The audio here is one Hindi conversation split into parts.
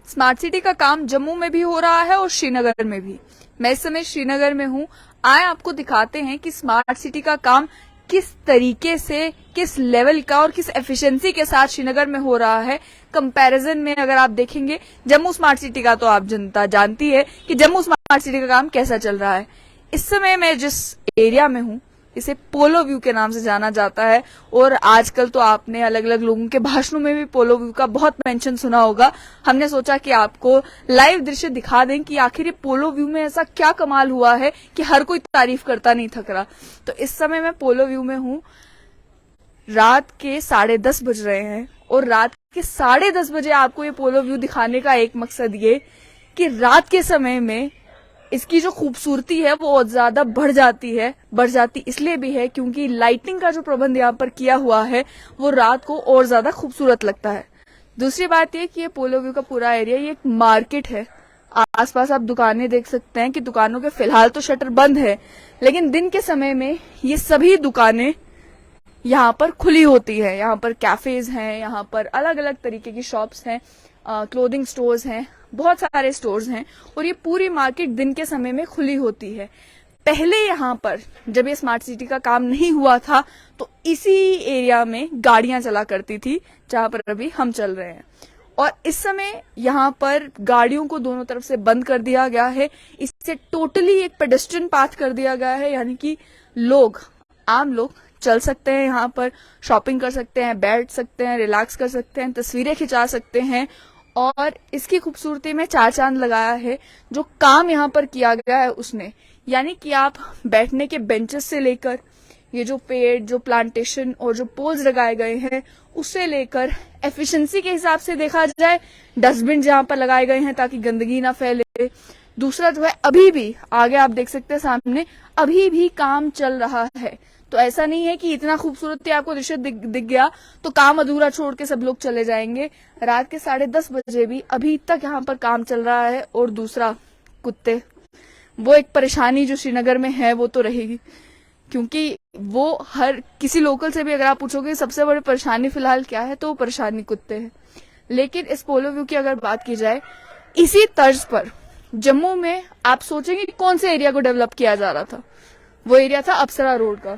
स्मार्ट सिटी का काम जम्मू में भी हो रहा है और श्रीनगर में भी। मैं इस समय श्रीनगर में हूँ। आए आपको दिखाते हैं कि स्मार्ट सिटी का काम किस तरीके से, किस लेवल का और किस एफिशिएंसी के साथ श्रीनगर में हो रहा है। कंपैरिजन में अगर आप देखेंगे जम्मू स्मार्ट सिटी का, तो आप जनता जानती है कि जम्मू स्मार्ट सिटी का काम कैसा चल रहा है। इस समय मैं जिस एरिया में हूँ इसे पोलो व्यू के नाम से जाना जाता है, और आजकल तो आपने अलग अलग लोगों के भाषणों में भी पोलो व्यू का बहुत मेंशन सुना होगा। हमने सोचा कि आपको लाइव दृश्य दिखा दें कि आखिर ये पोलो व्यू में ऐसा क्या कमाल हुआ है कि हर कोई तारीफ करता नहीं थक रहा। तो इस समय मैं पोलो व्यू में हूँ। रात के 10:30 बज रहे हैं, और रात के 10:30 बजे आपको ये पोलो व्यू दिखाने का एक मकसद ये कि रात के समय में इसकी जो खूबसूरती है वो और ज्यादा बढ़ जाती इसलिए भी है क्योंकि लाइटिंग का जो प्रबंध यहाँ पर किया हुआ है वो रात को और ज्यादा खूबसूरत लगता है। दूसरी बात ये कि ये पोलो व्यू का पूरा एरिया ये एक मार्केट है। आसपास आप दुकानें देख सकते हैं कि दुकानों के फिलहाल तो शटर बंद है, लेकिन दिन के समय में ये सभी दुकानें यहाँ पर खुली होती है। यहाँ पर कैफेज हैं, यहाँ पर अलग अलग तरीके की शॉप्स हैं, क्लोथिंग स्टोर्स हैं, बहुत सारे स्टोर्स हैं, और ये पूरी मार्केट दिन के समय में खुली होती है। पहले यहाँ पर जब ये स्मार्ट सिटी का काम नहीं हुआ था तो इसी एरिया में गाड़ियां चला करती थी जहां पर अभी हम चल रहे हैं, और इस समय यहाँ पर गाड़ियों को दोनों तरफ से बंद कर दिया गया है। इससे टोटली एक पेडेस्ट्रियन पाथ कर दिया गया है, यानी कि आम लोग चल सकते हैं, यहाँ पर शॉपिंग कर सकते हैं, बैठ सकते हैं, रिलैक्स कर सकते हैं, तस्वीरें खिंचा सकते हैं। और इसकी खूबसूरती में 4 चांद लगाया है जो काम यहाँ पर किया गया है उसने, यानी कि आप बैठने के बेंचेस से लेकर ये जो पेड़, जो प्लांटेशन और जो पोल्स लगाए गए हैं उससे लेकर एफिशिएंसी के हिसाब से देखा जाए, डस्टबिन जहाँ पर लगाए गए हैं ताकि गंदगी ना फैले। दूसरा जो है, अभी भी आगे आप देख सकते हैं सामने अभी भी काम चल रहा है। तो ऐसा नहीं है कि इतना खूबसूरती आपको दृश्य दिख गया तो काम अधूरा छोड़ के सब लोग चले जाएंगे। रात के 10:30 बजे भी अभी तक यहाँ पर काम चल रहा है। और दूसरा, कुत्ते, वो एक परेशानी जो श्रीनगर में है वो तो रहेगी, क्योंकि वो हर किसी लोकल से भी अगर आप पूछोगे सबसे बड़ी परेशानी फिलहाल क्या है तो वो परेशानी कुत्ते है। लेकिन इस पोलो व्यू की अगर बात की जाए, इसी तर्ज पर जम्मू में आप सोचेंगे कौन से एरिया को डेवलप किया जा रहा था, वो एरिया था अप्सरा रोड का।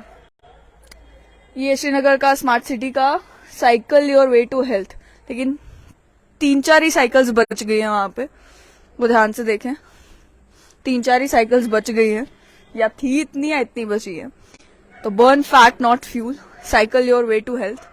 ये श्रीनगर का स्मार्ट सिटी का cycle your way to health, लेकिन 3-4 ही साइकिल्स बच गई हैं वहां पे, वो ध्यान से देखें। 3-4 ही साइकिल्स बच गई हैं, या थी इतनी या इतनी बची है। तो burn fat not fuel, cycle your way to health.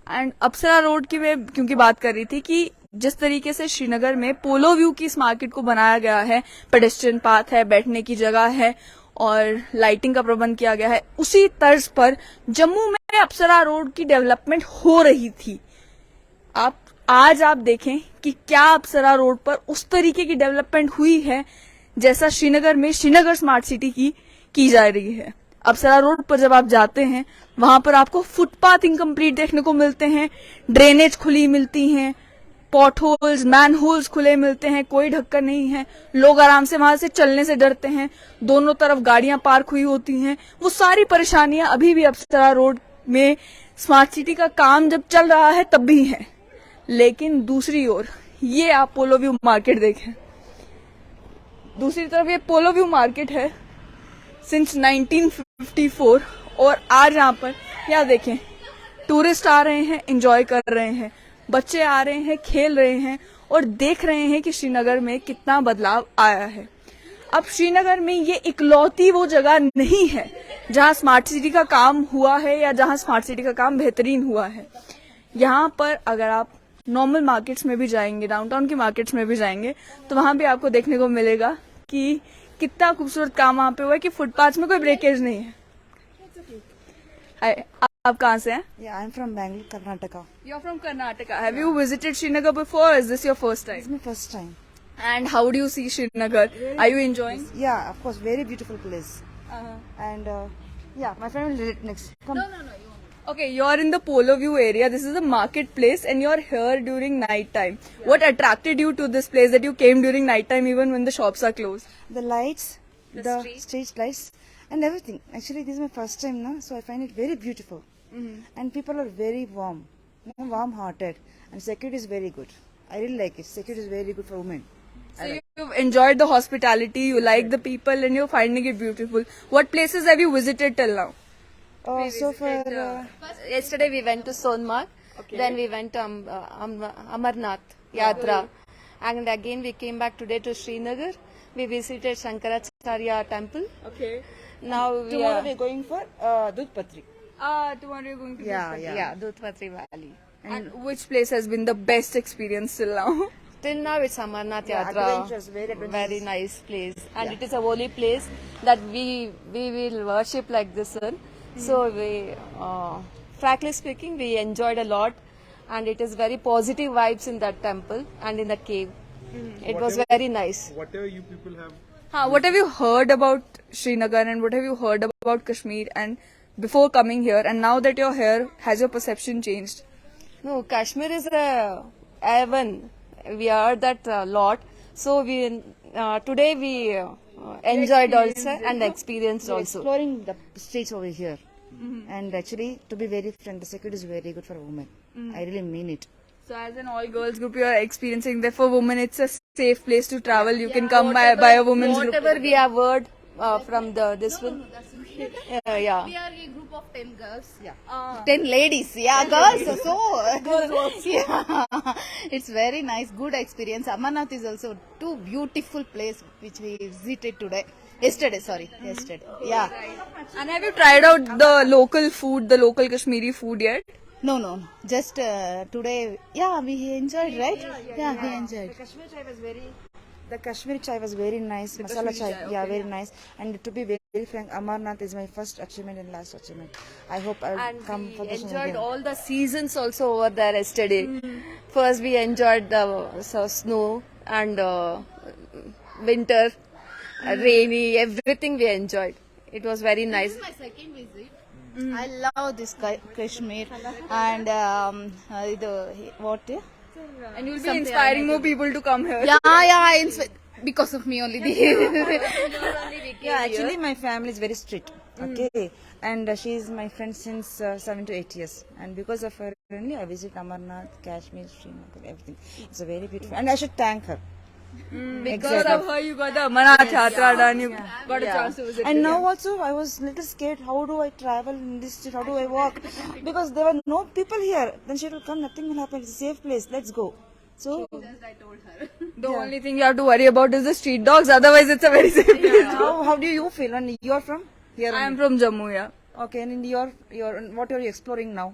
And Apsara road की मैं क्योंकि बात कर रही थी कि जिस तरीके से श्रीनगर में पोलो व्यू की इस मार्केट को बनाया गया है, पेडेस्ट्रियन पाथ है, बैठने की जगह है और लाइटिंग का प्रबंध किया गया है, उसी तर्ज पर जम्मू में अप्सरा रोड की डेवलपमेंट हो रही थी। आज आप देखें कि क्या अप्सरा रोड पर उस तरीके की डेवलपमेंट हुई है जैसा श्रीनगर में श्रीनगर स्मार्ट सिटी की जा रही है। अप्सरा रोड पर जब आप जाते हैं वहां पर आपको फुटपाथ इनकम्प्लीट देखने को मिलते हैं, ड्रेनेज खुली मिलती हैं, पॉट होल्स, मैन होल्स खुले मिलते हैं, कोई ढक्कन नहीं है, लोग आराम से वहां से चलने से डरते हैं, दोनों तरफ गाड़ियां पार्क हुई होती हैं। वो सारी परेशानियां अभी भी अप्सरा रोड में स्मार्ट सिटी का काम जब चल रहा है तब भी है। लेकिन दूसरी ओर ये आप पोलो व्यू मार्केट देखें, दूसरी तरफ ये पोलो व्यू मार्केट है सिंस 1954, और आज यहाँ पर यहाँ देखें टूरिस्ट आ रहे हैं, एंजॉय कर रहे हैं, बच्चे आ रहे हैं, खेल रहे हैं और देख रहे हैं कि श्रीनगर में कितना बदलाव आया है। अब श्रीनगर में ये इकलौती वो जगह नहीं है जहां स्मार्ट सिटी का काम हुआ है या जहां स्मार्ट सिटी का काम बेहतरीन हुआ है। यहाँ पर अगर आप नॉर्मल मार्केट्स में भी जाएंगे, डाउनटाउन की मार्केट्स में भी जाएंगे, तो वहां भी आपको देखने को मिलेगा कि कितना खूबसूरत काम वहां पे हुआ है कि फुटपाथ में कोई ब्रेकेज नहीं है। आप कहाँ से हैं? Yeah, I'm from Bangalore, Karnataka. You're from Karnataka. Have you visited Srinagar before, or is this your first time? It's my first time. And how do you see Srinagar? Are you enjoying? Yeah, of course, very beautiful place. And yeah, my friend will read next. Come. No. Okay, you're in the Polo View area. This is a marketplace, and you're here during night time. Yeah. What attracted you to this place that you came during night time, even when the shops are closed? The lights, the street lights, and everything. Actually, this is my first time now, so I find it very beautiful. And people are very warm. warm-hearted, and security is very good. I really like it. Security is very good for women. So you've enjoyed the hospitality, you like the people, and you're finding it beautiful. What places have you visited till now? So for Yesterday we went to Sonmarg, then we went to Amarnath Yatra, and again we came back today to Srinagar. We visited Shankaracharya temple. Okay. Now we tomorrow are we're going for Dudhpatri. Tomorrow you're going to yeah Dudhpatri Valley. And which place has been the best experience till now? Till now it's Amarnath Yeah, Yatra. adventurous, very adventurous. Very nice place, and it is a holy place that we will worship like this one. So we, frankly speaking, we enjoyed a lot, and it is very positive vibes in that temple and in the cave. It was very nice. Whatever you people have What have you heard about Srinagar and what have you heard about Kashmir and before coming here and now that you're here, has your perception changed? No, Kashmir is a heaven. We heard that a lot. So we today we enjoyed also and experienced also. Exploring the streets over here. And actually, to be very frank, the security is very good for women. I really mean it. So as an all girls group you are experiencing that for women it's a safe place to travel. You can come by a women's group. Whatever we have heard from this one. Yeah. We are a group of 10 girls. Yeah. 10 ladies. Yeah, girls. So, yeah. It's very nice, good experience. Amarnath is also two beautiful place which we visited yesterday. Yeah. And have you tried out the local food, the local Kashmiri food yet? No. Just today, yeah, we enjoyed, right? Yeah, we enjoyed. The Kashmiri chai was very nice. Masala chai, very nice. And to be very frank, Amarnath is my first achievement and last achievement. I hope I'll And come for we this one enjoyed again. all the seasons also over there yesterday. First we enjoyed the snow and winter, rainy, everything we enjoyed. It was very nice. This is my second visit. I love this Kashmir and what? And you'll be inspiring more people to come here. Because of me only. Yeah, actually my family is very strict. Okay. And she is my friend since 7 to 8 years. And because of her only, I visit Amarnath, Kashmir, Srinagar, everything. It's a very beautiful. And I should thank her. Because of her you got the Amarnath Yatra done, you got a chance to visit. And now also I was little scared. How do I travel in this street? How do I walk? Because there were no people here. Then she will come. Nothing will happen. It's a safe place. Let's go. So The only thing you have to worry about is the street dogs. Otherwise, it's a very safe place. how do you feel? And you're from here? I am only? from Jammu, yeah. Okay. And in your what are you exploring now?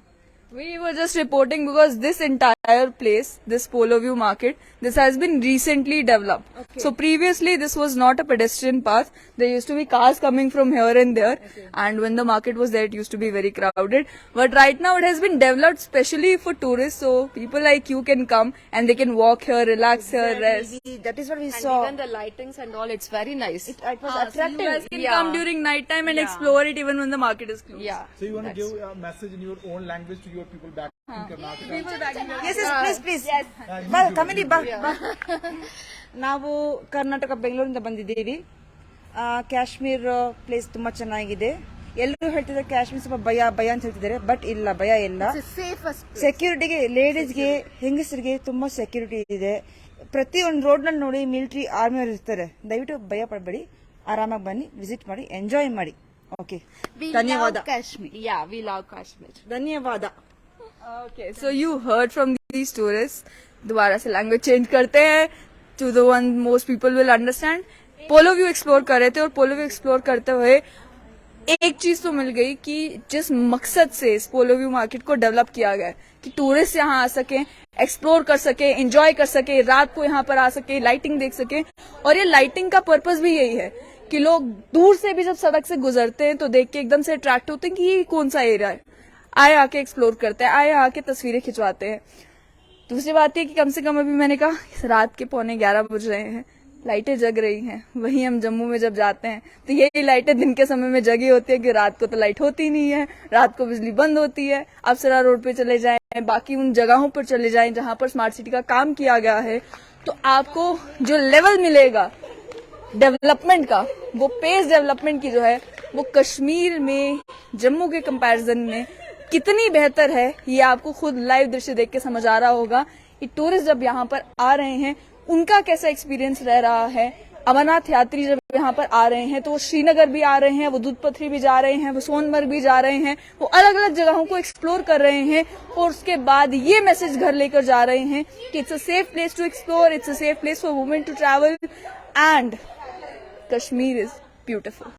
We were just reporting because this entire place, this Polo View market, this has been recently developed. So previously this was not a pedestrian path. There used to be cars coming from here and there. And when the market was there, it used to be very crowded. But right now it has been developed specially for tourists. So people like you can come and they can walk here, relax here, rest. That is what we And saw. even the lightings and all, it's very nice. It was You attractive. guys can come during night time and explore it even when the market is closed. Yeah. So you want to give a message in your own language to your people back in Karnataka? Yes, please. ಬಾ, come ಇಲ್ಲಿ, ಬಾ. ನಾವು ಕರ್ನಾಟಕ ಬೆಂಗಳೂರಿಂದ ಬಂದಿದ್ದೀವಿ. ಕಾಶ್ಮೀರ್ ಪ್ಲೇಸ್ ತುಂಬಾ ಚೆನ್ನಾಗಿದೆ. ಎಲ್ಲರೂ ಹೇಳ್ತಿದ್ದಾರೆ ಕಾಶ್ಮೀರ್ ಸ್ವಲ್ಪ ಭಯ ಅಂತ ಹೇಳ್ತಿದ್ದಾರೆ. ಬಟ್ ಇಲ್ಲ, ಭಯ ಇಲ್ಲ. ಸೆಕ್ಯೂರಿಟಿಗೆ, ಲೇಡೀಸ್ಗೆ, ಹೆಂಗಸರಿಗೆ ತುಂಬಾ ಸೆಕ್ಯೂರಿಟಿ ಇದೆ. ಪ್ರತಿ ಒಂದು ರೋಡ್ ನಲ್ಲಿ ನೋಡಿ ಮಿಲಿಟರಿ ಆರ್ಮಿ ಅವರು ಇರ್ತಾರೆ. ದಯವಿಟ್ಟು ಭಯ ಪಡಬೇಡಿ, ಆರಾಮಾಗಿ ಬನ್ನಿ, ವಿಸಿಟ್ ಮಾಡಿ, ಎಂಜಾಯ್ ಮಾಡಿ. ಓಕೆ, ಧನ್ಯವಾದ. Yeah, we love Kashmir. ಧನ್ಯವಾದ. Okay, so you heard from these tourists. दोबारा से लैंग्वेज चेंज करते हैं to the one most people will understand. Polo view explore कर रहे थे और पोलो व्यू एक्सप्लोर करते हुए एक चीज तो मिल गई कि जिस मकसद से इस पोलो व्यू मार्केट को डेवलप किया गया है कि टूरिस्ट यहाँ आ सके, एक्सप्लोर कर सके, एंजॉय कर सके, रात को यहाँ पर आ सके, लाइटिंग देख सके. और ये लाइटिंग का पर्पस भी यही है कि लोग दूर से भी जब सड़क से गुजरते हैं तो देख के एकदम से अट्रैक्ट होते हैं कि ये कौन सा एरिया है. आए आके एक्सप्लोर करते हैं, आए आके तस्वीरें खिंचवाते हैं. दूसरी बात ये कि कम से कम अभी मैंने कहा रात के 11:15 बज रहे हैं, लाइटें जग रही हैं. वहीं हम जम्मू में जब जाते हैं तो यही लाइटें दिन के समय में जगी होती है कि रात को तो लाइट होती नहीं है, रात को बिजली बंद होती है. अप्सरा रोड पे चले जाएं, बाकी उन जगहों पर चले जाएं जहां पर स्मार्ट सिटी का काम किया गया है, तो आपको जो लेवल मिलेगा डेवलपमेंट का, वो पेस डेवलपमेंट की जो है वो कश्मीर में, जम्मू के कंपैरिजन में कितनी बेहतर है ये आपको खुद लाइव दृश्य देख के समझ आ रहा होगा कि टूरिस्ट जब यहाँ पर आ रहे हैं उनका कैसा एक्सपीरियंस रह रहा है। अमरनाथ यात्री जब यहाँ पर आ रहे हैं तो वो श्रीनगर भी आ रहे हैं, वो दूध पथरी भी जा रहे हैं, वो सोनमर्ग भी जा रहे हैं, वो अलग अलग जगहों को एक्सप्लोर कर रहे हैं और उसके बाद ये मैसेज घर लेकर जा रहे हैं कि it's a safe place to explore, it's a safe place for women to travel and Kashmir is beautiful.